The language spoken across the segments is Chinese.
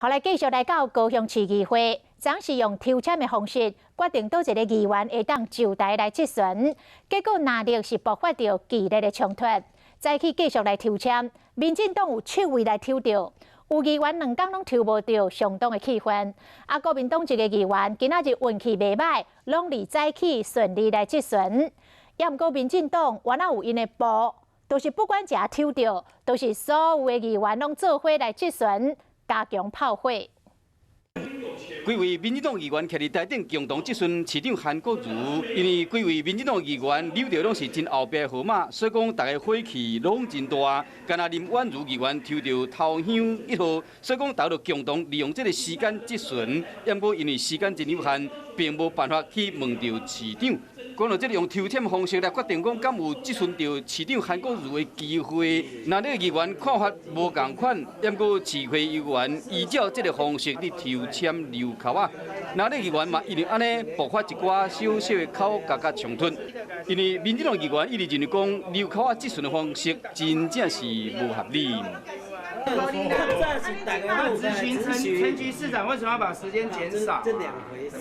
后来继续来到高雄市议会，总是用抽签的方式决定倒一个议员会当就台来质询，结果哪日是爆发着激烈的冲突，再去继续来抽签，民进党有7位来抽到，有议员2天拢抽无到，相当的气愤。国民党一个议员今仔日运气袂歹，拢离早起顺利来质询，也毋过民进党原来有因的部，就是不管一下抽到，都是所有的议员拢做伙来质询。加强炮火。几位民进党议员徛伫台顶共同质询市长韩国瑜，因为几位民进党议员留着拢是真后壁号码，所以讲大家火气拢真大。敢若林婉如议员抽到头香1号，所以讲大家就共同利用这个时间质询，也毋过因为时间真有限，并无办法去问到市长。讲到这个用抽签方式来决定，讲敢有质询到市长韩国瑜的机会。那这个议员看法无共款，也毋过市会议员依照这个方式去抽签留口啊。那这个议员嘛，因为安尼爆发一寡小小的口角冲突。因为民进党议员一直认为讲留口啊质询的方式真正是无合理。咨询陈局市长为什么要把时间减少？这两回事。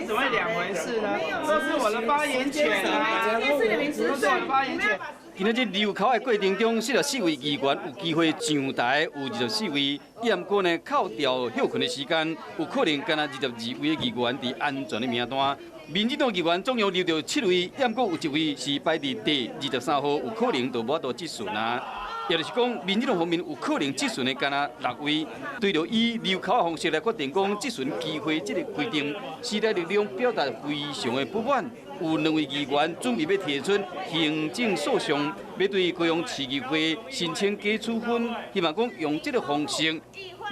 怎么会两回事呢？都是我的发言权啊！都是我的发言权。今仔日留口的过程中，44位议员有机会上台，有24位，也毋过呢，扣掉休困的时间，有可能干那22位的议员伫安全的名单。民进党议员总共留到7位，也毋过有1位是排伫第23号，有可能就无法度质询啊。也就是讲，民进党方面有可能质询的干那6位，对着以留口的方式来决定讲质询机会这个规定，时代力量表达非常的不满。有2位议员准备要提出行政诉讼，要对高雄市议会申请加处分，希望讲用这个方式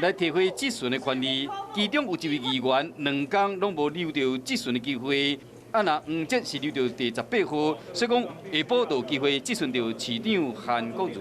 来提回质询的权利。其中有1位议员2天拢无留到质询的机会。若黄捷是留到第18号，所以讲下晡就有机会质询到市长韩国瑜。